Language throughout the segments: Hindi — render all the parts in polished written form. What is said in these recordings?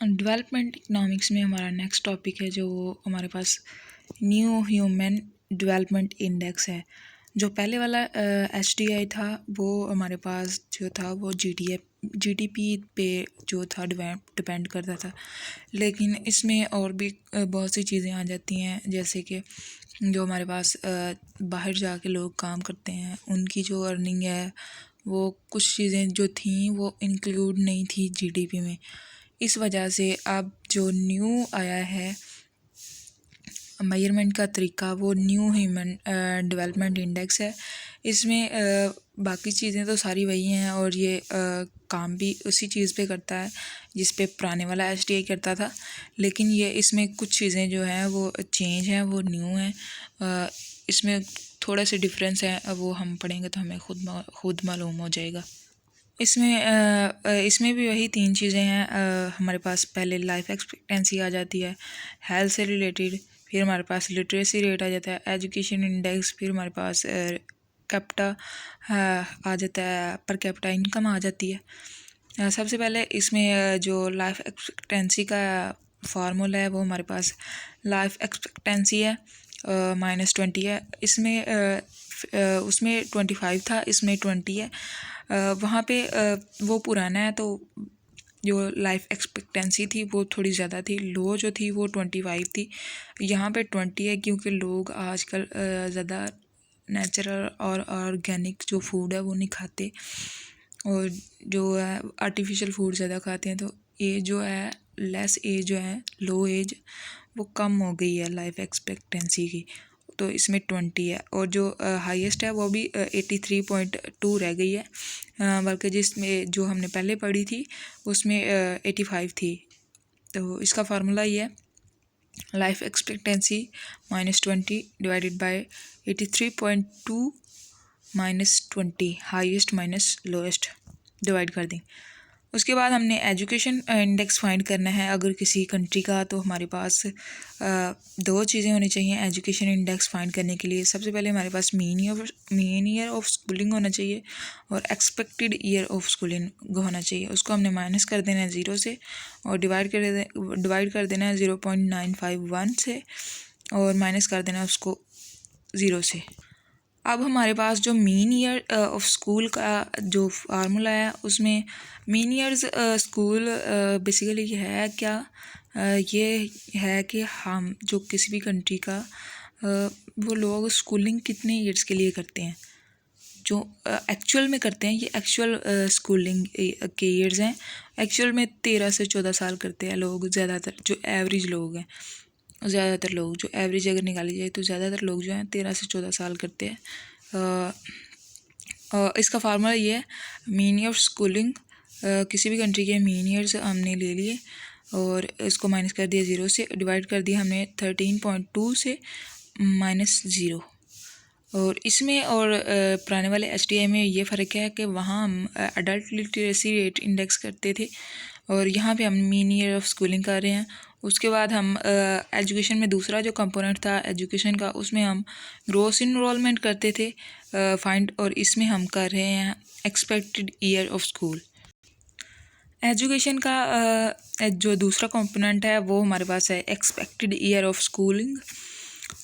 डेवलपमेंट इकनॉमिक्स में हमारा नेक्स्ट टॉपिक है जो हमारे पास न्यू ह्यूमन डेवलपमेंट इंडेक्स है। जो पहले वाला HDI था वो हमारे पास जो था वो GDP पे जो था डिपेंड करता था, लेकिन इसमें और भी बहुत सी चीज़ें आ जाती हैं, जैसे कि जो हमारे पास बाहर जाके लोग काम करते हैं उनकी जो अर्निंग है वो कुछ चीज़ें जो थी वो इंक्लूड नहीं थी GDP में। इस वजह से अब जो न्यू आया है मेजरमेंट का तरीका वो न्यू ह्यूमन डेवलपमेंट इंडेक्स है। इसमें बाकी चीज़ें तो सारी वही हैं और ये काम भी उसी चीज़ पे करता है जिस पे पुराने वाला HDI करता था, लेकिन ये इसमें कुछ चीज़ें जो हैं वो चेंज हैं, वो न्यू हैं। इसमें थोड़ा सा डिफरेंस है, अब वो हम पढ़ेंगे तो हमें खुद मालूम हो जाएगा। इसमें भी वही तीन चीज़ें हैं। हमारे पास पहले लाइफ एक्सपेक्टेंसी आ जाती है हेल्थ से रिलेटेड, फिर हमारे पास लिटरेसी रेट आ जाता है, एजुकेशन इंडेक्स, फिर हमारे पास कैपिटा आ जाता है, पर कैपिटा इनकम आ जाती है। सबसे पहले इसमें जो लाइफ एक्सपेक्टेंसी का फार्मूला है वो हमारे पास लाइफ एक्सपेक्टेंसी है -20 है। इसमें उसमें 25 था, इसमें 20 है। वहाँ पे वो पुराना है तो जो लाइफ एक्सपेक्टेंसी थी वो थोड़ी ज़्यादा थी, लो जो थी वो 25 थी, यहाँ पे 20 है, क्योंकि लोग आजकल ज़्यादा नेचुरल और ऑर्गेनिक जो फूड है वो नहीं खाते और जो है आर्टिफिशियल फूड ज़्यादा खाते हैं। तो एज जो है लेस एज जो है लो एज वो कम हो गई है लाइफ एक्सपेक्टेंसी की, तो इसमें 20 है। और जो हाईएस्ट है वो भी 83.2 रह गई है, बल्कि जिसमें जो हमने पहले पढ़ी थी उसमें 85 थी। तो इसका फार्मूला ये है life expectancy -20 divided by 83.2 -20 highest minus lowest divide कर दें। उसके बाद हमने एजुकेशन इंडेक्स फाइंड करना है अगर किसी कंट्री का, तो हमारे पास दो चीज़ें होनी चाहिए एजुकेशन इंडेक्स फाइंड करने के लिए। सबसे पहले हमारे पास मीन ईयर ऑफ स्कूलिंग होना चाहिए और एक्सपेक्टेड ईयर ऑफ स्कूलिंग होना चाहिए। उसको हमने माइनस कर देना है 0 से और डिवाइड कर देना है 0.951 से और माइनस कर देना है उसको 0 से। अब हमारे पास जो मीन ईयर ऑफ स्कूल का जो फार्मूला है उसमें मीन ईयर्स स्कूल बेसिकली ये है क्या, ये है कि हम जो किसी भी कंट्री का वो लोग स्कूलिंग कितने ईयर्स के लिए करते हैं, जो एक्चुअल में करते हैं, ये एक्चुअल स्कूलिंग के ईयर्स हैं। एक्चुअल में 13 से 14 साल करते हैं लोग, ज़्यादातर जो एवरेज लोग हैं, ज़्यादातर लोग जो एवरेज अगर निकाली जाए तो ज़्यादातर लोग जो हैं 13 से 14 साल करते हैं। इसका फार्मूला ये है मीन ईयर ऑफ स्कूलिंग, किसी भी कंट्री के मीन ईयर्स हमने ले लिए और इसको माइनस कर दिया 0 से, डिवाइड कर दिया हमने 13.2 से -0। और इसमें और पुराने वाले HDI में ये फ़र्क है कि वहाँ हम अडल्ट लिटरेसी रेट इंडेक्स करते थे और यहाँ पे हम मीन ईयर ऑफ स्कूलिंग कर रहे हैं। उसके बाद हम एजुकेशन में दूसरा जो कंपोनेंट था एजुकेशन का उसमें हम ग्रोस इनरोलमेंट करते थे फाइंड, और इसमें हम कर रहे हैं expected year of school. Education का जो दूसरा कंपोनेंट है वो हमारे पास है एक्सपेक्टेड ईयर ऑफ स्कूलिंग।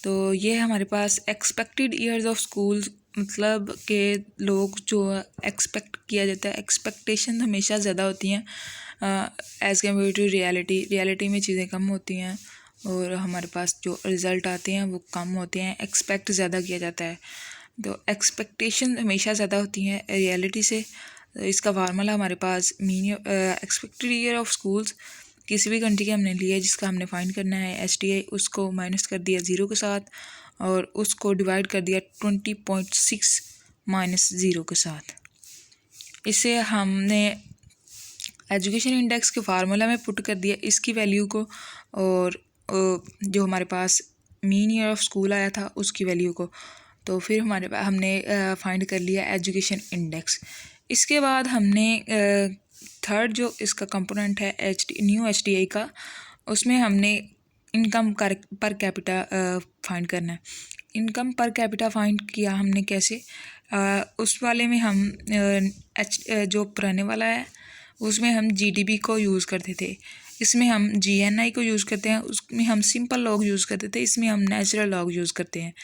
तो ये हमारे पास एक्सपेक्टेड ईयर्स ऑफ स्कूल मतलब के लोग जो एक्सपेक्ट किया जाता है, एक्सपेक्टेशन हमेशा ज़्यादा होती हैं एज़ कम्पेयर टू रियलिटी में चीज़ें कम होती हैं और हमारे पास जो रिज़ल्ट आते हैं वो कम होते हैं, एक्सपेक्ट ज़्यादा किया जाता है। तो एक्सपेक्टेशन हमेशा ज़्यादा होती हैं रियलिटी से। इसका फार्मूला हमारे पास mean expected year of schools किसी भी कंट्री के हमने लिया जिसका हमने फाइंड करना है HDI, उसको माइनस कर दिया 0 के साथ और उसको डिवाइड कर दिया 20.6 -0 के साथ। इससे हमने एजुकेशन इंडेक्स के फार्मूला में पुट कर दिया इसकी वैल्यू को और जो हमारे पास मीन ईयर ऑफ स्कूल आया था उसकी वैल्यू को, तो फिर हमने फाइंड कर लिया एजुकेशन इंडेक्स। इसके बाद हमने थर्ड जो इसका कंपोनेंट है न्यू HDI का, उसमें हमने इनकम पर कैपिटा फाइंड करना है। इनकम पर कैपिटा फाइंड किया हमने कैसे, उस वाले में हम जो पुराने वाला है उसमें हम GDP को यूज़ करते थे, इसमें हम GNI को यूज़ करते हैं, उसमें हम सिंपल लॉग यूज़ करते थे, इसमें हम नेचुरल लॉग यूज़ करते हैं।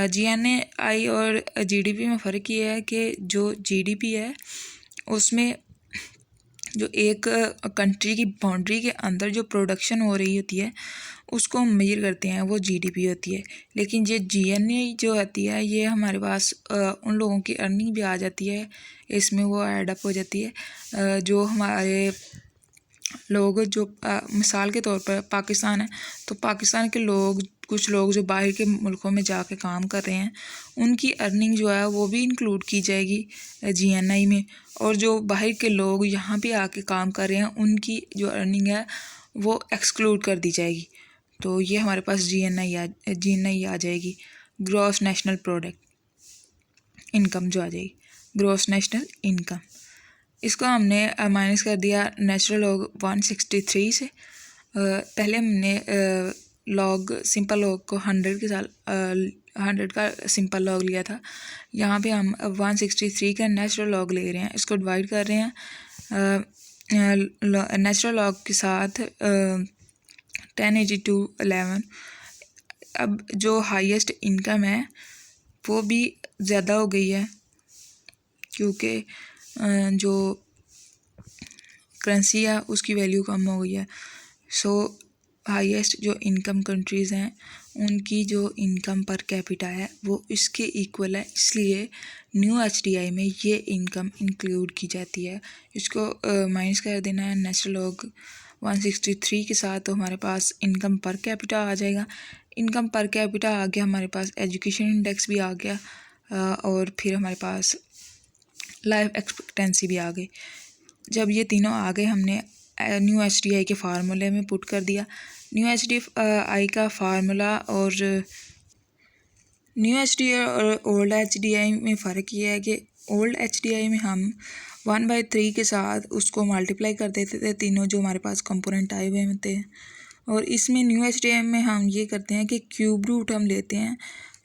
GNI और GDP में फ़र्क ये है कि जो GDP है उसमें जो एक कंट्री की बाउंड्री के अंदर जो प्रोडक्शन हो रही होती है उसको हम मेजर करते हैं, वो GDP होती है। लेकिन ये GNI जो होती है ये हमारे पास उन लोगों की अर्निंग भी आ जाती है, इसमें वो ऐड अप हो जाती है। जो हमारे लोग जो मिसाल के तौर पर पाकिस्तान है, तो पाकिस्तान के लोग कुछ लोग जो बाहर के मुल्कों में जाके काम कर रहे हैं उनकी अर्निंग जो है वो भी इंक्लूड की जाएगी GNI में, और जो बाहर के लोग यहाँ पे आके काम कर रहे हैं उनकी जो अर्निंग है वो एक्सक्लूड कर दी जाएगी। तो ये हमारे पास GNI आ जाएगी, ग्रॉस नेशनल प्रोडक्ट इनकम जो आ जाएगी, ग्रॉस नेशनल इनकम। इसको हमने माइनस कर दिया नेचुरल लॉग 163 से। पहले हमने लॉग सिंपल लॉग को 100 के साथ 100 का सिंपल लॉग लिया था, यहाँ पे हम 163 का नेचुरल लॉग ले रहे हैं, इसको डिवाइड कर रहे हैं नेचुरल लॉग के साथ 1082/11। अब जो हाईएस्ट इनकम है वो भी ज़्यादा हो गई है क्योंकि जो करेंसी है उसकी वैल्यू कम हो गई है। सो हाईएस्ट जो इनकम कंट्रीज़ हैं उनकी जो इनकम पर कैपिटा है वो इसके इक्वल है, इसलिए न्यू HDI में ये इनकम इंक्लूड की जाती है। इसको माइनस कर देना है नेचुरल लॉग 163 के साथ, तो हमारे पास इनकम पर कैपिटा आ जाएगा। इनकम पर कैपिटा आ गया, हमारे पास एजुकेशन इंडेक्स भी आ गया, और फिर हमारे पास लाइफ एक्सपेक्टेंसी भी आ गई। जब ये तीनों आ गए हमने न्यू HDI के फार्मूले में पुट कर दिया। न्यू HDI का फार्मूला और न्यू HDI और ओल्ड HDI में फ़र्क ये है कि ओल्ड HDI में हम 1/3 के साथ उसको मल्टीप्लाई कर देते थे, तीनों जो हमारे पास कंपोनेंट आए हुए होते हैं, और इसमें न्यू HDI में हम ये करते हैं कि क्यूब रूट हम लेते हैं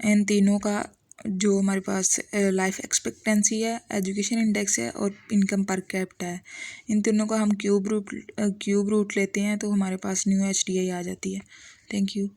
इन तीनों का, जो हमारे पास लाइफ एक्सपेक्टेंसी है, एजुकेशन इंडेक्स है और इनकम पर कैपिटा है, इन तीनों का हम क्यूब रूट लेते हैं तो हमारे पास न्यू HDI आ जाती है। Thank you.